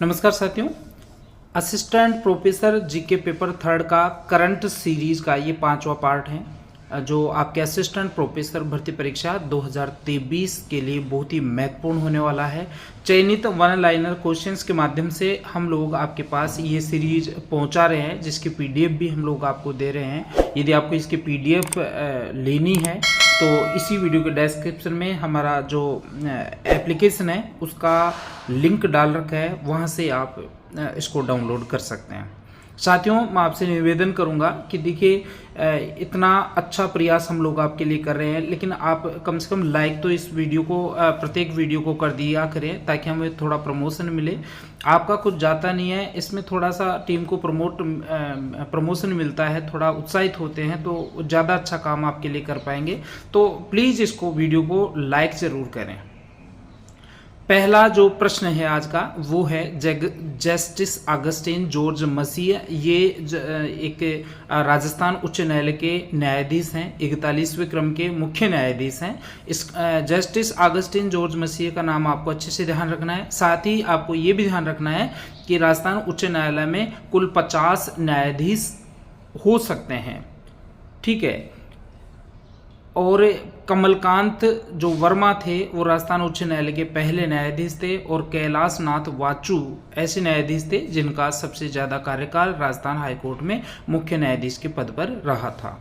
नमस्कार साथियों। Assistant professor GK paper third का करंट सीरीज का ये 5वां पार्ट है, जो आपके असिस्टेंट प्रोफेसर भर्ती परीक्षा 2023 के लिए बहुत ही महत्वपूर्ण होने वाला है। चयनित वन लाइनर क्वेश्चंस के माध्यम से हम लोग आपके पास ये सीरीज पहुंचा रहे हैं, जिसकी पीडीएफ भी हम लोग आपको दे रहे हैं। यदि आपको इसकी पीडीएफ लेनी है तो इसी वीडियो के डिस्क्रिप्शन में हमारा जो एप्लीकेशन है उसका लिंक डाल रखा है, वहाँ से आप इसको डाउनलोड कर सकते हैं। साथियों, मैं आपसे निवेदन करूंगा कि देखिए इतना अच्छा प्रयास हम लोग आपके लिए कर रहे हैं, लेकिन आप कम से कम लाइक तो इस वीडियो को प्रत्येक वीडियो को कर दिया करें, ताकि हमें थोड़ा प्रमोशन मिले। आपका कुछ जाता नहीं है, इसमें थोड़ा सा टीम को प्रमोशन मिलता है, थोड़ा उत्साहित होते हैं तो ज़्यादा अच्छा काम आपके लिए कर पाएंगे। तो प्लीज़ इसको वीडियो को लाइक ज़रूर करें। पहला जो प्रश्न है आज का वो है जस्टिस अगस्टिन जॉर्ज मसीह। ये एक राजस्थान उच्च न्यायालय के न्यायाधीश हैं, 41वें क्रम के मुख्य न्यायाधीश हैं। इस जस्टिस अगस्टिन जॉर्ज मसीह का नाम आपको अच्छे से ध्यान रखना है। साथ ही आपको ये भी ध्यान रखना है कि राजस्थान उच्च न्यायालय में कुल 50 न्यायाधीश हो सकते हैं, ठीक है। और कमलकांत जो वर्मा थे वो राजस्थान उच्च न्यायालय के पहले न्यायाधीश थे, और कैलाश नाथ वाचू ऐसे न्यायाधीश थे जिनका सबसे ज़्यादा कार्यकाल राजस्थान हाईकोर्ट में मुख्य न्यायाधीश के पद पर रहा था।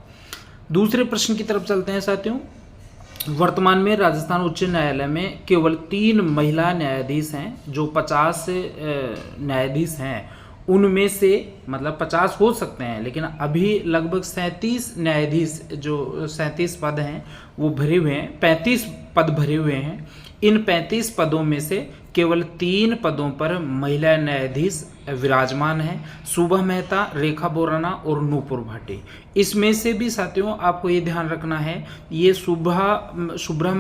दूसरे प्रश्न की तरफ चलते हैं साथियों। वर्तमान में राजस्थान उच्च न्यायालय में केवल 3 महिला न्यायाधीश हैं। जो 50 न्यायाधीश हैं उनमें से, मतलब 50 हो सकते हैं, लेकिन अभी लगभग 37 न्यायाधीश, जो 37 पद हैं वो भरे हुए हैं, 35 पद भरे हुए हैं। इन 35 पदों में से केवल 3 पदों पर महिला न्यायाधीश विराजमान हैं, शुभा मेहता, रेखा बोराना और नूपुर भाटी। इसमें से भी साथियों आपको ये ध्यान रखना है, ये शुभा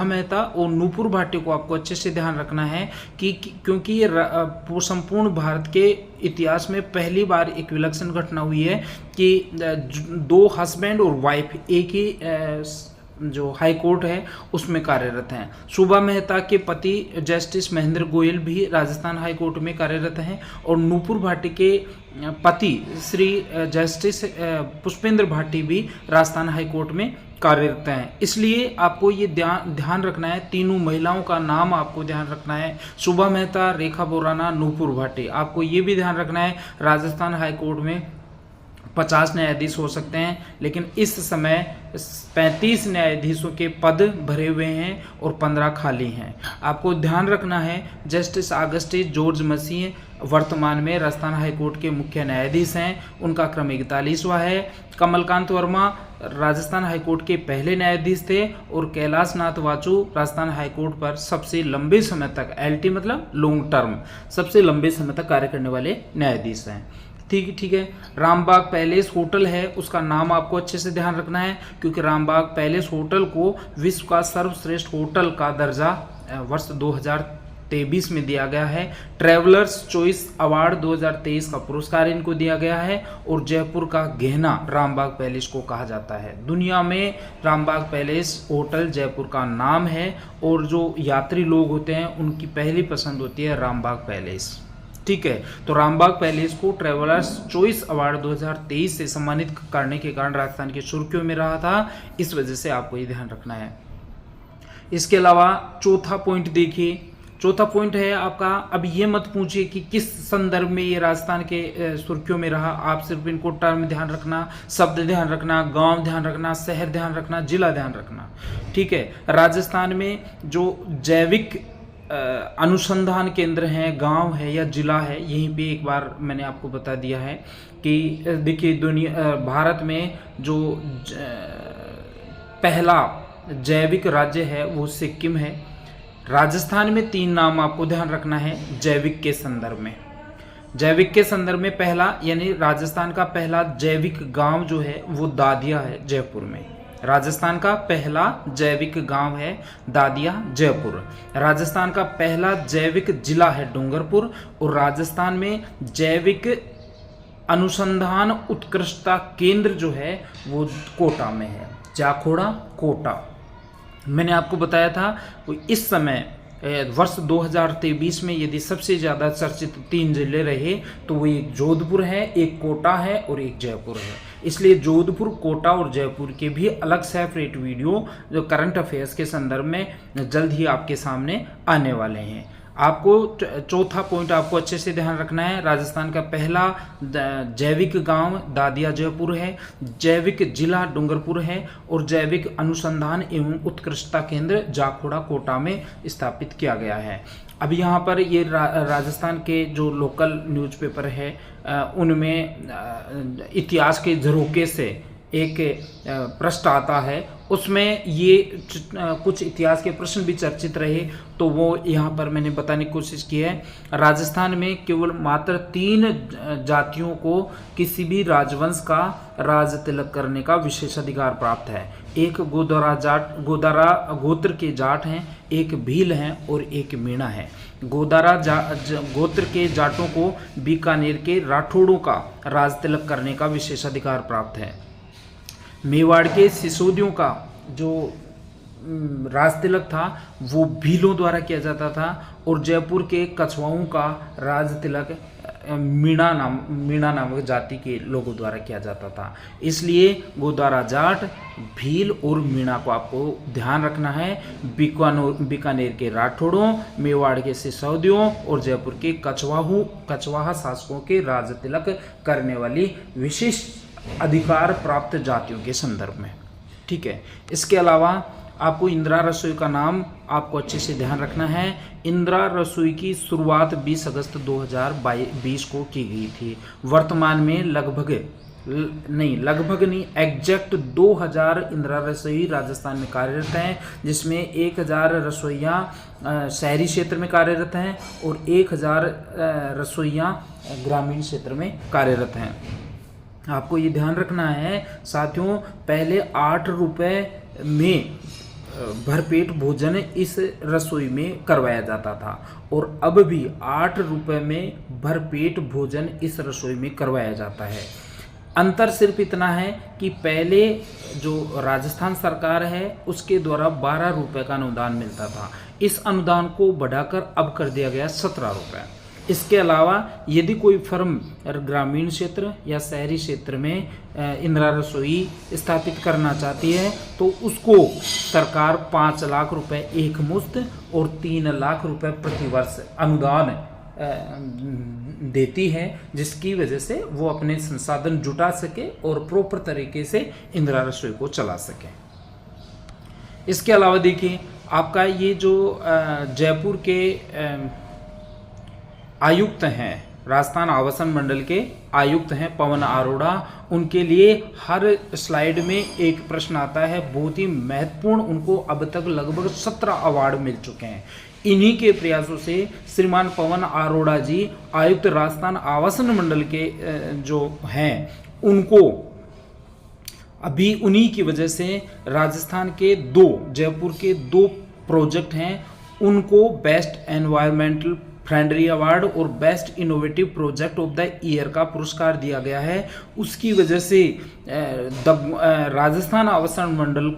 मेहता और नूपुर भाटी को आपको अच्छे से ध्यान रखना है कि क्योंकि ये संपूर्ण भारत के इतिहास में पहली बार एक विलक्षण घटना हुई है कि 2 हस्बैंड और वाइफ एक ही जो हाई कोर्ट है उसमें कार्यरत हैं। शुभा मेहता के पति जस्टिस महेंद्र गोयल भी राजस्थान हाई कोर्ट में कार्यरत हैं, और नूपुर भाटी के पति श्री जस्टिस पुष्पेंद्र भाटी भी राजस्थान हाई कोर्ट में कार्यरत हैं। इसलिए आपको ये ध्यान रखना है, तीनों महिलाओं का नाम आपको ध्यान रखना है, शुभा मेहता, रेखा बोराना, नूपुर भाटी। आपको ये भी ध्यान रखना है राजस्थान हाई कोर्ट में 50 न्यायाधीश हो सकते हैं, लेकिन इस समय 35 न्यायाधीशों के पद भरे हुए हैं और 15 खाली हैं। आपको ध्यान रखना है जस्टिस अगस्टिन जॉर्ज मसीह वर्तमान में राजस्थान हाईकोर्ट के मुख्य न्यायाधीश हैं। उनका क्रम 41वां है। कमलकांत वर्मा राजस्थान हाईकोर्ट के पहले न्यायाधीश थे, और कैलाश नाथ वाचू राजस्थान हाईकोर्ट पर सबसे लंबे समय तक, LT मतलब लॉन्ग टर्म, सबसे लंबे समय तक कार्य करने वाले न्यायाधीश हैं। ठीक है। रामबाग पैलेस होटल है, उसका नाम आपको अच्छे से ध्यान रखना है, क्योंकि रामबाग पैलेस होटल को विश्व का सर्वश्रेष्ठ होटल का दर्जा वर्ष 2023 में दिया गया है। ट्रैवलर्स चॉइस अवार्ड 2023 का पुरस्कार इनको दिया गया है, और जयपुर का गहना रामबाग पैलेस को कहा जाता है। दुनिया में रामबाग पैलेस होटल जयपुर का नाम है, और जो यात्री लोग होते हैं उनकी पहली पसंद होती है रामबाग पैलेस, ठीक है। तो रामबाग पैलेस को ट्रैवलर्स चॉइस अवार्ड 2023 से सम्मानित करने के कारण राजस्थान की सुर्खियों में रहा था, इस वजह से आपको ये ध्यान रखना है। इसके अलावा चौथा पॉइंट देखिए, चौथा पॉइंट है आपका, अब ये मत पूछिए कि किस संदर्भ में ये राजस्थान के सुर्खियों में रहा। आप सिर्फ इनको टर्म ध्यान रखना, शब्द ध्यान रखना, गांव ध्यान रखना, शहर ध्यान रखना, जिला ध्यान रखना, ठीक है। राजस्थान में जो जैविक अनुसंधान केंद्र हैं, गांव है या जिला है, यहीं पे एक बार मैंने आपको बता दिया है कि देखिए भारत में जो पहला जैविक राज्य है वो सिक्किम है। राजस्थान में 3 नाम आपको ध्यान रखना है जैविक के संदर्भ में। जैविक के संदर्भ में पहला, यानी राजस्थान का पहला जैविक गांव जो है वो दादिया है जयपुर में। राजस्थान का पहला जैविक गांव है दादिया जयपुर। राजस्थान का पहला जैविक जिला है डूंगरपुर, और राजस्थान में जैविक अनुसंधान उत्कृष्टता केंद्र जो है वो कोटा में है, जाखोड़ा कोटा। मैंने आपको बताया था इस समय वर्ष 2023 में यदि सबसे ज़्यादा चर्चित 3 जिले रहे तो वो एक जोधपुर है, एक कोटा है और एक जयपुर है। इसलिए जोधपुर, कोटा और जयपुर के भी अलग सेपरेट वीडियो जो करंट अफेयर्स के संदर्भ में जल्द ही आपके सामने आने वाले हैं। आपको चौथा पॉइंट आपको अच्छे से ध्यान रखना है, राजस्थान का पहला जैविक गांव दादिया जयपुर है, जैविक जिला डूंगरपुर है और जैविक अनुसंधान एवं उत्कृष्टता केंद्र जाखोड़ा कोटा में स्थापित किया गया है। अब यहाँ पर ये राजस्थान के जो लोकल न्यूज़पेपर है उनमें इतिहास के झरोके से एक पृष्ठ आता है, उसमें ये कुछ इतिहास के प्रश्न भी चर्चित रहे, तो वो यहाँ पर मैंने बताने की कोशिश की है। राजस्थान में केवल मात्र 3 जातियों को किसी भी राजवंश का राज तिलक करने का विशेषाधिकार प्राप्त है। एक गोदारा गोत्र के जाट हैं, एक भील हैं और एक मीणा है। गोदारा गोत्र के जाटों को बीकानेर के राठौड़ों का राज तिलक करने का विशेषाधिकार प्राप्त है। मेवाड़ के सिसोदियों का जो राज तिलक था वो भीलों द्वारा किया जाता था और जयपुर के कछुआओं का राज तिलक मीणा नामक जाति के लोगों द्वारा किया जाता था। इसलिए गोदारा जाट, भील और मीणा को आपको ध्यान रखना है। बीकानेर के राठौड़ों, मेवाड़ के सिसोदियों और जयपुर के कछवाहा शासकों के राज तिलक करने वाली विशेष अधिकार प्राप्त जातियों के संदर्भ में। ठीक है, इसके अलावा आपको इंदिरा रसोई का नाम आपको अच्छे से ध्यान रखना है। इंदिरा रसोई की शुरुआत 20 अगस्त 2020 को की गई थी। वर्तमान में लगभग नहीं एग्जैक्ट 2000 इंदिरा रसोई राजस्थान में कार्यरत हैं, जिसमें 1000 रसोइयाँ शहरी क्षेत्र में कार्यरत हैं और 1000 रसोइयाँ ग्रामीण क्षेत्र में कार्यरत हैं। आपको ये ध्यान रखना है साथियों, पहले 8 रुपये में भरपेट भोजन इस रसोई में करवाया जाता था और अब भी 8 रुपये में भरपेट भोजन इस रसोई में करवाया जाता है। अंतर सिर्फ इतना है कि पहले जो राजस्थान सरकार है उसके द्वारा 12 रुपये का अनुदान मिलता था, इस अनुदान को बढ़ाकर अब कर दिया गया 17 रुपये। इसके अलावा यदि कोई फर्म ग्रामीण क्षेत्र या शहरी क्षेत्र में इंदिरा रसोई स्थापित करना चाहती है तो उसको सरकार 5 लाख रुपए एक मुश्त और 3 लाख रुपए प्रतिवर्ष अनुदान देती है, जिसकी वजह से वो अपने संसाधन जुटा सके और प्रॉपर तरीके से इंदिरा रसोई को चला सके। इसके अलावा देखिए आपका ये जो जयपुर के आयुक्त हैं, राजस्थान आवासन मंडल के आयुक्त हैं पवन अरोड़ा, उनके लिए हर स्लाइड में एक प्रश्न आता है बहुत ही महत्वपूर्ण। उनको अब तक लगभग 17 अवार्ड मिल चुके हैं। इन्हीं के प्रयासों से श्रीमान पवन अरोड़ा जी आयुक्त राजस्थान आवासन मंडल के जो हैं उनको अभी उन्हीं की वजह से राजस्थान के जयपुर के 2 प्रोजेक्ट हैं उनको बेस्ट एनवायरमेंटल फ्रेंडली अवार्ड और best innovative project of the year का पुरस्कार दिया गया है। उसकी वजह से राजस्थान आवासन मंडल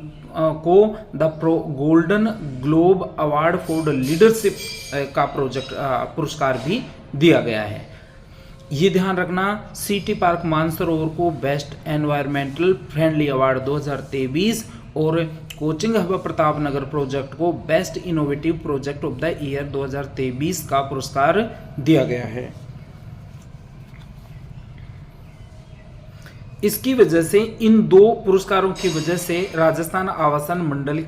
को the golden globe award for the leadership का पुरस्कार भी दिया गया है। ये ध्यान रखना, सिटी पार्क मानसरोवर को बेस्ट एनवायरमेंटल फ्रेंडली अवार्ड 2023 और coaching hub Pratap Nagar project को best innovative project of the year 2023 का पुरस्कार दिया गया है। इसकी वजह से इन 2 पुरस्कारों की वजह से राजस्थान आवासन मंडल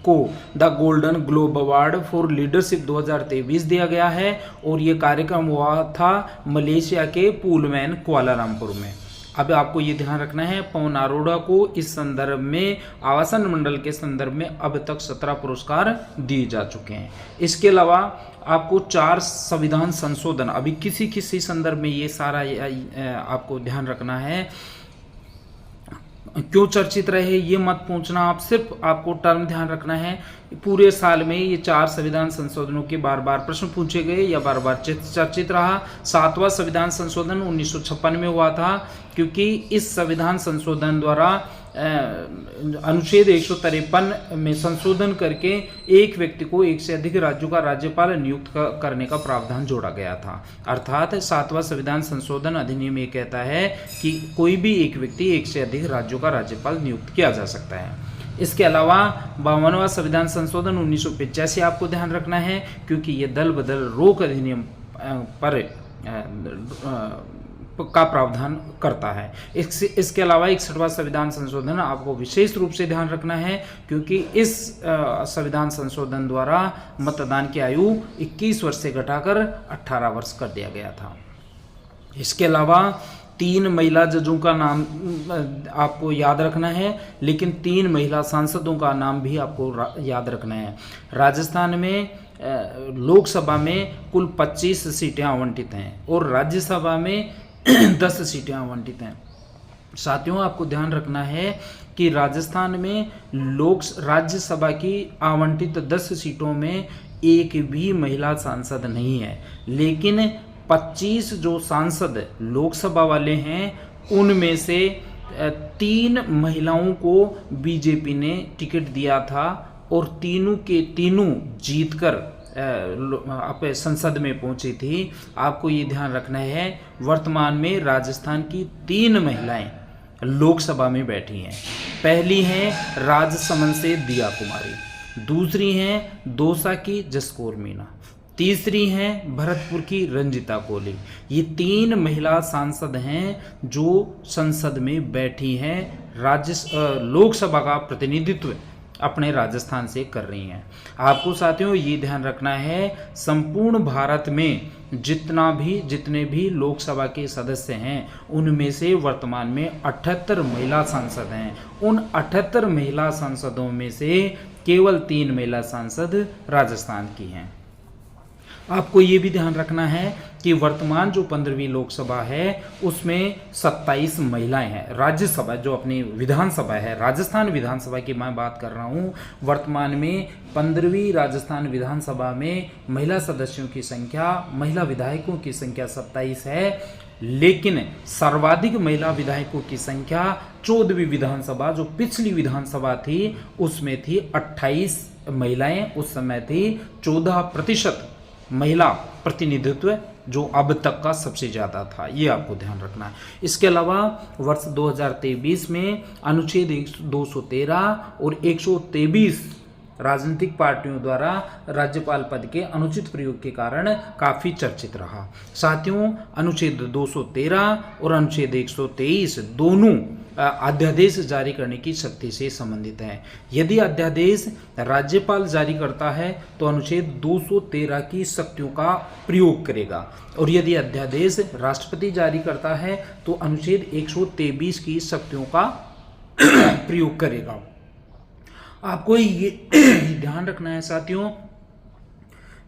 को the golden globe award for leadership 2023 दिया गया है और ये कार्यक्रम हुआ था मलेशिया के पुलमैन कुआलालंपुर में। अब आपको ये ध्यान रखना है पवन अरोड़ा को इस संदर्भ में आवासन मंडल के संदर्भ में अब तक 17 पुरस्कार दिए जा चुके हैं। इसके अलावा आपको 4 संविधान संशोधन, अभी किसी संदर्भ में ये सारा आपको ध्यान रखना है। क्यों चर्चित रहे ये मत पूछना, आप सिर्फ आपको टर्म ध्यान रखना है। पूरे साल में ये 4 संविधान संशोधनों के बार बार प्रश्न पूछे गए या बार बार चर्चित रहा। 7वां संविधान संशोधन 1956 में हुआ था, क्योंकि इस संविधान संशोधन द्वारा अनुच्छेद 153 में संशोधन करके एक व्यक्ति को एक से अधिक राज्यों का राज्यपाल नियुक्त करने का प्रावधान जोड़ा गया था। अर्थात 7वां संविधान संशोधन अधिनियम ये कहता है कि कोई भी एक व्यक्ति एक से अधिक राज्यों का राज्यपाल नियुक्त किया जा सकता है। इसके अलावा 52वां संविधान संशोधन 1985 आपको ध्यान रखना है, क्योंकि ये दल बदल रोक अधिनियम पर का प्रावधान करता है। इसके अलावा 61वां संविधान संशोधन आपको विशेष रूप से ध्यान रखना है, क्योंकि इस संविधान संशोधन द्वारा मतदान की आयु 21 वर्ष से घटाकर 18 वर्ष कर दिया गया था। इसके अलावा 3 महिला जजों का नाम आपको याद रखना है, लेकिन 3 महिला सांसदों का नाम भी आपको याद रखना है। राजस्थान में लोकसभा में कुल 25 सीटें आवंटित हैं और राज्यसभा में 10 सीटें आवंटित हैं। साथियों, आपको ध्यान रखना है कि राजस्थान में राज्यसभा की आवंटित 10 सीटों में एक भी महिला सांसद नहीं है, लेकिन 25 जो सांसद लोकसभा वाले हैं उनमें से 3 महिलाओं को बीजेपी ने टिकट दिया था और तीनों के तीनों जीतकर अपने संसद में पहुंची थी। आपको ये ध्यान रखना है, वर्तमान में राजस्थान की 3 महिलाएं लोकसभा में बैठी हैं। पहली हैं राजसमंद से दिया कुमारी, दूसरी हैं दौसा की जसकौर मीणा, तीसरी हैं भरतपुर की रंजिता कोहली। ये 3 महिला सांसद हैं जो संसद में बैठी हैं, लोकसभा का प्रतिनिधित्व अपने राजस्थान से कर रही हैं। आपको साथियों ये ध्यान रखना है, संपूर्ण भारत में जितने भी लोकसभा के सदस्य हैं उनमें से वर्तमान में 78 महिला सांसद हैं। उन 78 महिला सांसदों में से केवल 3 महिला सांसद राजस्थान की हैं। आपको ये भी ध्यान रखना है कि वर्तमान जो 15वीं लोकसभा है उसमें 27 महिलाएं हैं। राज्यसभा जो अपनी विधानसभा है, राजस्थान विधानसभा की मैं बात कर रहा हूँ, वर्तमान में 15वीं राजस्थान विधानसभा में महिला सदस्यों की संख्या, महिला विधायकों की संख्या 27 है, लेकिन सर्वाधिक महिला विधायकों की संख्या 14वीं विधानसभा जो पिछली विधानसभा थी उसमें थी 28 महिलाएं, उस समय थी 14% महिला प्रतिनिधित्व जो अब तक का सबसे ज़्यादा था। ये आपको ध्यान रखना है। इसके अलावा वर्ष 2023 में अनुच्छेद 213 और 123 राजनीतिक पार्टियों द्वारा राज्यपाल पद के अनुचित प्रयोग के कारण काफ़ी चर्चित रहा। साथियों, अनुच्छेद 213 और अनुच्छेद 123 दोनों अध्यादेश जारी करने की शक्ति से संबंधित हैं। यदि अध्यादेश राज्यपाल जारी करता है तो अनुच्छेद 213 की शक्तियों का प्रयोग करेगा, और यदि अध्यादेश राष्ट्रपति जारी करता है तो अनुच्छेद 123 की शक्तियों का प्रयोग करेगा। आपको ये ध्यान रखना है साथियों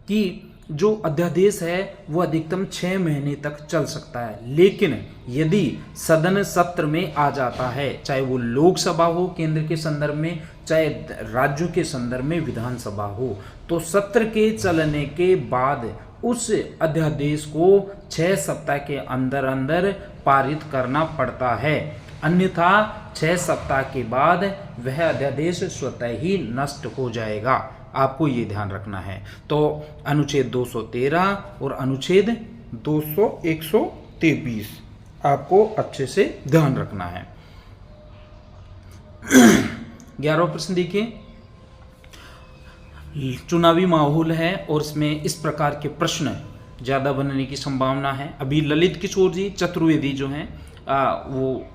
कि जो अध्यादेश है वो अधिकतम 6 महीने तक चल सकता है, लेकिन यदि सदन सत्र में आ जाता है, चाहे वो लोकसभा हो केंद्र के संदर्भ में, चाहे राज्यों के संदर्भ में विधानसभा हो, तो सत्र के चलने के बाद उस अध्यादेश को 6 सप्ताह के अंदर अंदर पारित करना पड़ता है, अन्यथा 6 सप्ताह के बाद वह अध्यादेश स्वतः ही नष्ट हो जाएगा। आपको ये ध्यान रखना है। तो अनुच्छेद 213 और अनुच्छेद 123 आपको अच्छे से ध्यान रखना है। 11वां प्रश्न देखिए, चुनावी माहौल है और इसमें इस प्रकार के प्रश्न ज़्यादा बनने की संभावना है। अभी ललित किशोर जी चतुर्वेदी जो हैं वो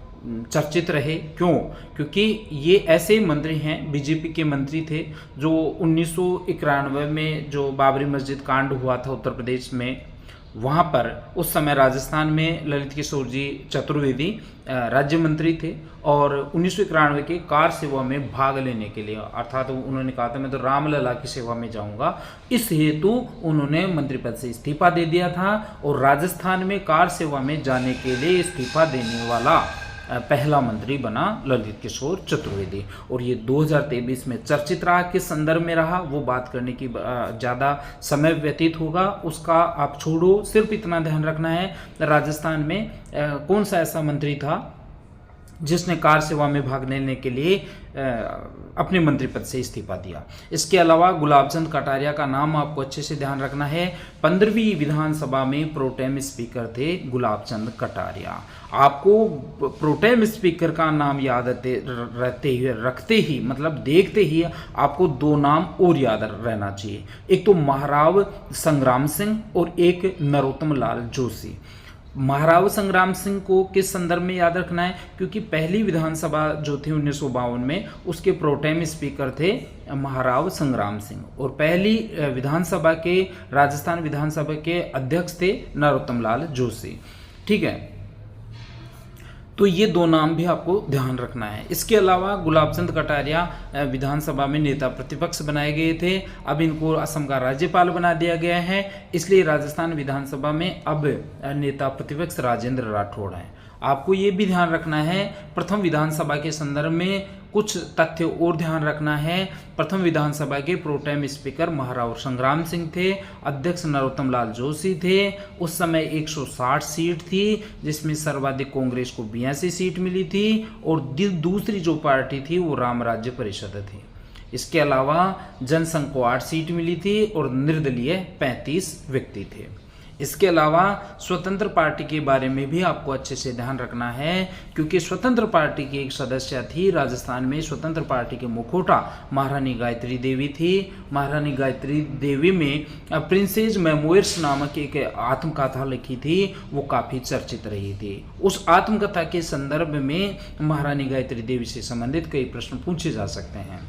चर्चित रहे। क्यों? क्योंकि ये ऐसे मंत्री हैं, बीजेपी के मंत्री थे, जो 1991 में जो बाबरी मस्जिद कांड हुआ था उत्तर प्रदेश में, वहाँ पर उस समय राजस्थान में ललित किशोर जी चतुर्वेदी राज्य मंत्री थे और 1991 के कार सेवा में भाग लेने के लिए, अर्थात उन्होंने कहा था मैं तो रामलला की सेवा में जाऊंगा, इस हेतु उन्होंने मंत्री पद से इस्तीफा दे दिया था और राजस्थान में कार सेवा में जाने के लिए इस्तीफा देने वाला पहला मंत्री बना ललित किशोर चतुर्वेदी। और ये 2023 में चर्चित रहा, किस संदर्भ में रहा वो बात करने की ज़्यादा समय व्यतीत होगा, उसका आप छोड़ो, सिर्फ इतना ध्यान रखना है राजस्थान में कौन सा ऐसा मंत्री था जिसने कार सेवा में भाग लेने के लिए अपने मंत्री पद से इस्तीफा दिया। इसके अलावा गुलाबचंद कटारिया का नाम आपको अच्छे से ध्यान रखना है। 15वीं विधानसभा में प्रोटेम स्पीकर थे गुलाबचंद कटारिया। आपको प्रोटेम स्पीकर का नाम याद रखते ही मतलब देखते ही आपको दो नाम और याद रहना चाहिए, एक तो महाराव संग्राम सिंह और एक नरोत्तम लाल जोशी। महाराव संग्राम सिंह को किस संदर्भ में याद रखना है, क्योंकि पहली विधानसभा जो थी 1952 में उसके प्रोटेम स्पीकर थे महाराव संग्राम सिंह, और पहली विधानसभा के राजस्थान विधानसभा के अध्यक्ष थे नरोत्तम लाल जोशी। ठीक है, तो ये दो नाम भी आपको ध्यान रखना है। इसके अलावा गुलाबचंद कटारिया विधानसभा में नेता प्रतिपक्ष बनाए गए थे। अब इनको असम का राज्यपाल बना दिया गया है, इसलिए राजस्थान विधानसभा में अब नेता प्रतिपक्ष राजेंद्र राठौड़ हैं। आपको ये भी ध्यान रखना है, प्रथम विधानसभा के संदर्भ में कुछ तथ्य और ध्यान रखना है। प्रथम विधानसभा के प्रोटेम स्पीकर महाराव संग्राम सिंह थे, अध्यक्ष नरोत्तम लाल जोशी थे। उस समय 160 सीट थी, जिसमें सर्वाधिक कांग्रेस को 82 सीट मिली थी, और दूसरी जो पार्टी थी वो राम राज्य परिषद थी। इसके अलावा जनसंघ को 8 सीट मिली थी और निर्दलीय 35 व्यक्ति थे। इसके अलावा स्वतंत्र पार्टी के बारे में भी आपको अच्छे से ध्यान रखना है, क्योंकि स्वतंत्र पार्टी की एक सदस्य थी राजस्थान में। स्वतंत्र पार्टी के मुखोटा महारानी गायत्री देवी थी। महारानी गायत्री देवी में प्रिंसेस मेमोयर्स नामक एक आत्मकथा लिखी थी, वो काफ़ी चर्चित रही थी। उस आत्मकथा के संदर्भ में महारानी गायत्री देवी से संबंधित कई प्रश्न पूछे जा सकते हैं।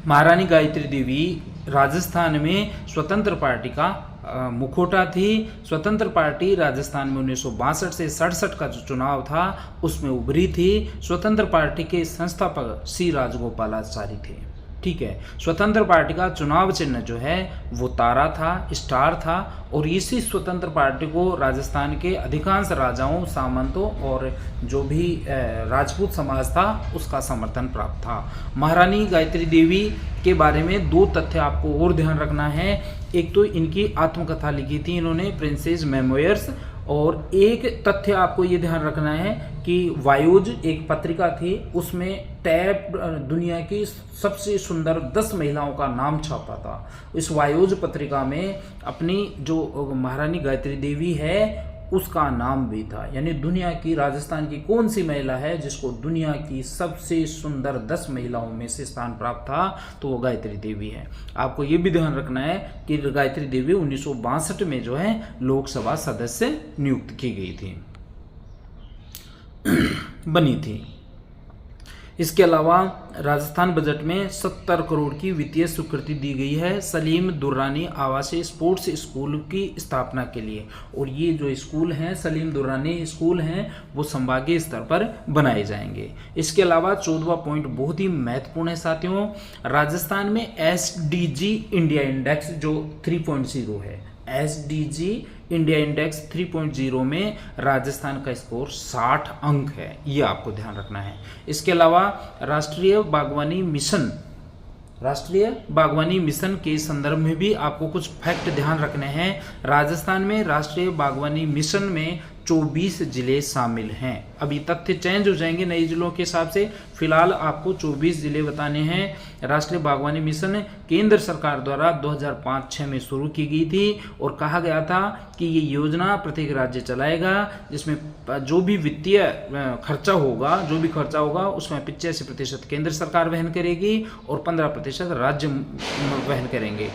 महारानी गायत्री देवी राजस्थान में स्वतंत्र पार्टी का मुखोटा थी। स्वतंत्र पार्टी राजस्थान में 1962 से 67 का जो चुनाव था उसमें उभरी थी। स्वतंत्र पार्टी के संस्थापक सी राजगोपालाचारी थे। ठीक है, स्वतंत्र पार्टी का चुनाव चिन्ह जो है वो तारा था, स्टार था, और इसी स्वतंत्र पार्टी को राजस्थान के अधिकांश राजाओं, सामंतों और जो भी राजपूत समाज था उसका समर्थन प्राप्त था। महारानी गायत्री देवी के बारे में दो तथ्य आपको और ध्यान रखना है। एक तो इनकी आत्मकथा लिखी थी इन्होंने, प्रिंसेस मेमोयर्स, और एक तथ्य आपको ये ध्यान रखना है कि वायोज एक पत्रिका थी, उसमें टैब दुनिया की सबसे सुंदर 10 महिलाओं का नाम छापा था। इस वायोज पत्रिका में अपनी जो महारानी गायत्री देवी है उसका नाम भी था, यानी दुनिया की राजस्थान की कौन सी महिला है जिसको दुनिया की सबसे सुंदर 10 महिलाओं में से स्थान प्राप्त था, तो वो गायत्री देवी है। आपको ये भी ध्यान रखना है कि गायत्री देवी 1962 में जो है लोकसभा सदस्य नियुक्त की गई थी, बनी थी। इसके अलावा राजस्थान बजट में 70 करोड़ की वित्तीय स्वीकृति दी गई है सलीम दुर्रानी आवासीय स्पोर्ट्स स्कूल की स्थापना के लिए, और ये जो स्कूल हैं सलीम दुर्रानी स्कूल हैं वो संभागीय स्तर पर बनाए जाएंगे। इसके अलावा 14वां पॉइंट बहुत ही महत्वपूर्ण है साथियों, राजस्थान में SDG इंडिया इंडेक्स जो 3.0 है, SDG इंडिया इंडेक्स 3.0 में राजस्थान का स्कोर 60 अंक है, ये आपको ध्यान रखना है। इसके अलावा राष्ट्रीय बागवानी मिशन के संदर्भ में भी आपको कुछ फैक्ट ध्यान रखने हैं। राजस्थान में राष्ट्रीय बागवानी मिशन में 24 जिले शामिल हैं। अभी तथ्य चेंज हो जाएंगे नए जिलों के हिसाब से, फिलहाल आपको 24 जिले बताने हैं। राष्ट्रीय बागवानी मिशन केंद्र सरकार द्वारा 2005-06 में शुरू की गई थी, और कहा गया था कि ये योजना प्रत्येक राज्य चलाएगा, जिसमें जो भी वित्तीय खर्चा होगा उसमें 85% केंद्र सरकार वहन करेगी और 15% राज्य वहन करेंगे।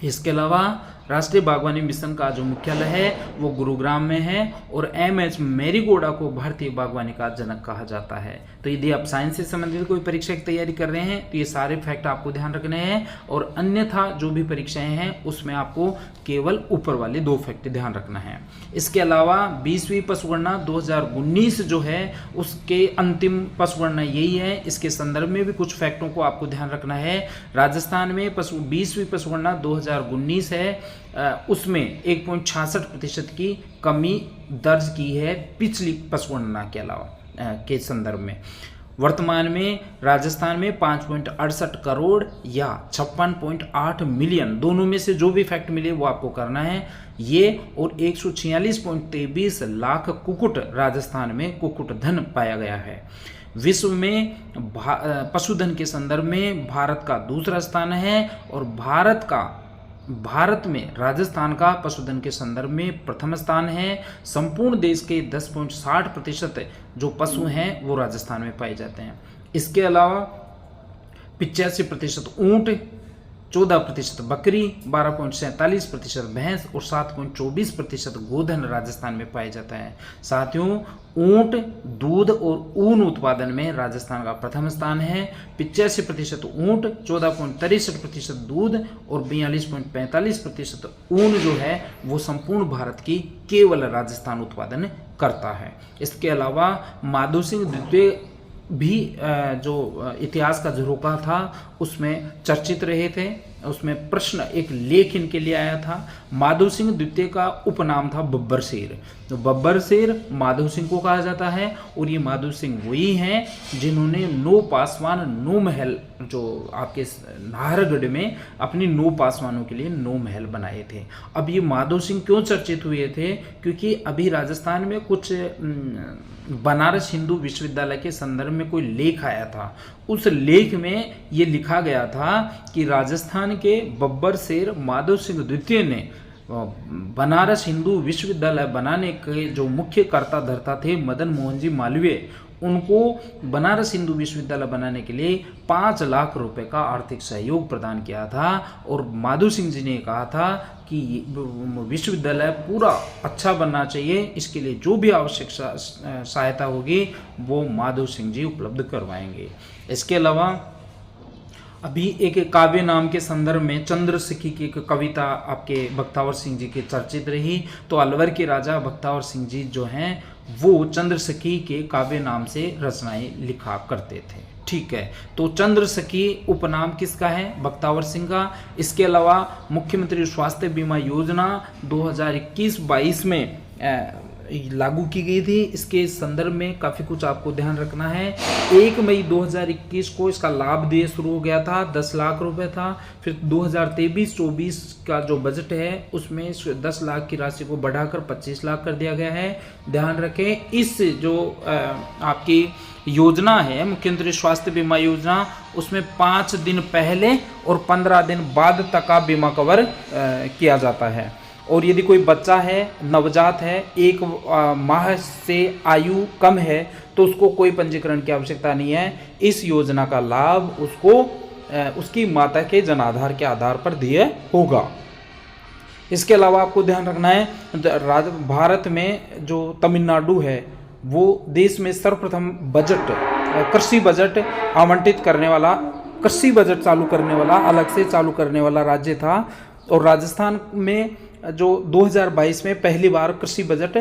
इसके अलावा राष्ट्रीय बागवानी मिशन का जो मुख्यालय है वो गुरुग्राम में है, और MH मेरीगोडा को भारतीय बागवानी का जनक कहा जाता है। तो यदि आप साइंस से संबंधित कोई परीक्षा की तैयारी कर रहे हैं तो ये सारे फैक्ट आपको ध्यान रखने हैं, और अन्यथा जो भी परीक्षाएं हैं उसमें आपको केवल ऊपर वाले 2 फैक्ट ध्यान रखना है। इसके अलावा 20वीं पशुगणना 2019 जो है उसके अंतिम पशुगणना यही है, इसके संदर्भ में भी कुछ फैक्टों को आपको ध्यान रखना है। राजस्थान में 20वीं पशुगणना 2019 है, उसमें 1.66% की कमी दर्ज की है पिछली पशुगणना के अलावा के संदर्भ में, वर्तमान में राजस्थान में 5.68 करोड़ या 56.8 मिलियन, दोनों में से जो भी फैक्ट मिले वो आपको करना है ये, और 146.23 लाख कुक्कुट राजस्थान में कुक्कुट धन पाया गया है। विश्व में पशुधन के संदर्भ में भारत का दूसरा स्थान है, और भारत में राजस्थान का पशुधन के संदर्भ में प्रथम स्थान है। संपूर्ण देश के 10.60% जो पशु हैं वो राजस्थान में पाए जाते हैं। इसके अलावा 85% ऊंट, 14% बकरी, 12.47% भैंस और 7.24% गोधन राजस्थान में पाया जाता है। साथियों, ऊंट, दूध और ऊन उत्पादन में राजस्थान का प्रथम स्थान है। 85% ऊंट, 14.63% दूध और 42.45% ऊन जो है वो संपूर्ण भारत की केवल राजस्थान उत्पादन करता है। इसके अलावा माधो सिंह द्वितीय भी जो इतिहास का झरोखा था उसमें चर्चित रहे थे। उसमें प्रश्न, एक लेख इनके लिए आया था। माधो सिंह द्वितीय का उपनाम था बब्बर शेर। तो बब्बर शेर माधो सिंह को कहा जाता है, और ये माधो सिंह वही हैं जिन्होंने 9 पासवान 9 महल, जो आपके नाहरगढ़ में अपनी 9 पासवानों के लिए 9 महल बनाए थे। अब ये माधो सिंह क्यों चर्चित हुए थे? क्योंकि अभी राजस्थान में कुछ बनारस हिंदू विश्वविद्यालय के संदर्भ में कोई लेख आया था। उस लेख में ये लिखा गया था कि राजस्थान के बब्बर शेर माधो सिंह द्वितीय ने बनारस हिंदू विश्वविद्यालय बनाने के जो मुख्य कर्ता धर्ता थे मदन मोहन जी मालवीय, उनको बनारस हिंदू विश्वविद्यालय बनाने के लिए 5 लाख रुपए का आर्थिक सहयोग प्रदान किया था। और माधो सिंह जी ने कहा था कि विश्वविद्यालय पूरा अच्छा बनना चाहिए, इसके लिए जो भी आवश्यक सहायता होगी वो माधो सिंह जी उपलब्ध करवाएंगे। इसके अलावा अभी एक काव्य नाम के संदर्भ में चंद्रसखी की एक कविता आपके बख्तावर सिंह जी की चर्चित रही। तो अलवर के राजा बख्तावर सिंह जी जो हैं वो चंद्रसखी के काव्य नाम से रचनाएं लिखा करते थे। ठीक है, तो चंद्रसखी उपनाम किसका है? बख्तावर सिंह का। इसके अलावा मुख्यमंत्री स्वास्थ्य बीमा योजना 2021-22 में लागू की गई थी। इसके संदर्भ में काफ़ी कुछ आपको ध्यान रखना है। 1 मई 2021 को इसका लाभ देय शुरू हो गया था, 10 लाख रुपए था। फिर 2023-24 का जो बजट है उसमें 10 लाख की राशि को बढ़ाकर 25 लाख कर दिया गया है। ध्यान रखें, इस जो आपकी योजना है मुख्यमंत्री स्वास्थ्य बीमा योजना, उसमें 5 दिन पहले और 15 दिन बाद तक का बीमा कवर किया जाता है। और यदि कोई बच्चा है, नवजात है, 1 माह से आयु कम है तो उसको कोई पंजीकरण की आवश्यकता नहीं है। इस योजना का लाभ उसको उसकी माता के जनाधार के आधार पर दिए होगा। इसके अलावा आपको ध्यान रखना है, भारत में जो तमिलनाडु है वो देश में सर्वप्रथम बजट, कृषि बजट आवंटित करने वाला, कृषि बजट चालू करने वाला, अलग से चालू करने वाला राज्य था। और राजस्थान में जो 2022 में पहली बार कृषि बजट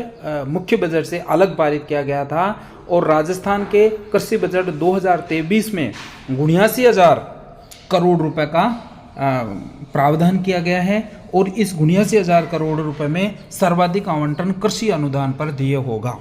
मुख्य बजट से अलग पारित किया गया था। और राजस्थान के कृषि बजट 2023 में 79,000 करोड़ रुपए का प्रावधान किया गया है। और इस 79,000 करोड़ रुपए में सर्वाधिक आवंटन कृषि अनुदान पर दिए होगा।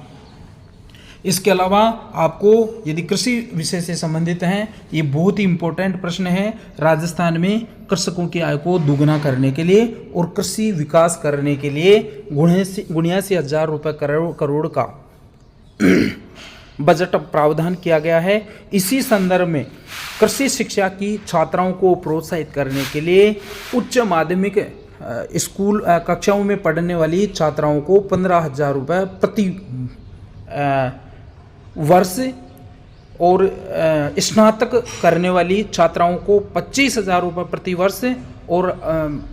इसके अलावा आपको यदि कृषि विषय से संबंधित हैं, ये बहुत ही इम्पोर्टेंट प्रश्न है। राजस्थान में कृषकों की आय को दुगना करने के लिए और कृषि विकास करने के लिए 79,000 रुपये करोड़ का बजट प्रावधान किया गया है। इसी संदर्भ में कृषि शिक्षा की छात्राओं को प्रोत्साहित करने के लिए उच्च माध्यमिक स्कूल कक्षाओं में पढ़ने वाली छात्राओं को 15,000 रुपये प्रति वर्ष और स्नातक करने वाली छात्राओं को 25,000 रुपये प्रति वर्ष और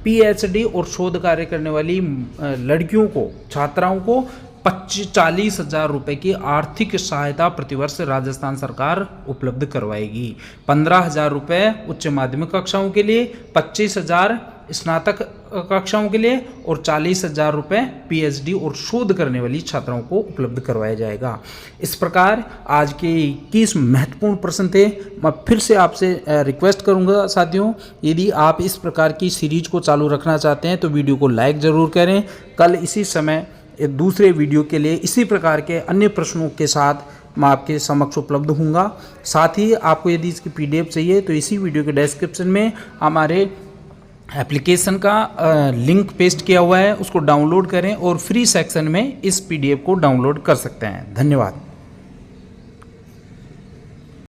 पीएचडी और शोध कार्य करने वाली लड़कियों को, छात्राओं को 40,000 रुपये की आर्थिक सहायता प्रतिवर्ष राजस्थान सरकार उपलब्ध करवाएगी। 15,000 रुपये उच्च माध्यमिक कक्षाओं के लिए, 25,000 स्नातक कक्षाओं के लिए और 40,000 रुपये पीएचडी और शोध करने वाली छात्राओं को उपलब्ध करवाया जाएगा। इस प्रकार आज के 21 महत्वपूर्ण प्रश्न थे। मैं फिर से आपसे रिक्वेस्ट करूंगा साथियों, यदि आप इस प्रकार की सीरीज को चालू रखना चाहते हैं तो वीडियो को लाइक ज़रूर करें। कल इसी समय एक दूसरे वीडियो के लिए इसी प्रकार के अन्य प्रश्नों के साथ मैं आपके समक्ष उपलब्ध हूँगा। साथ ही आपको यदि इसकी PDF चाहिए तो इसी वीडियो के डिस्क्रिप्शन में हमारे एप्लीकेशन का लिंक पेस्ट किया हुआ है, उसको डाउनलोड करें और फ्री सेक्शन में इस PDF को डाउनलोड कर सकते हैं। धन्यवाद।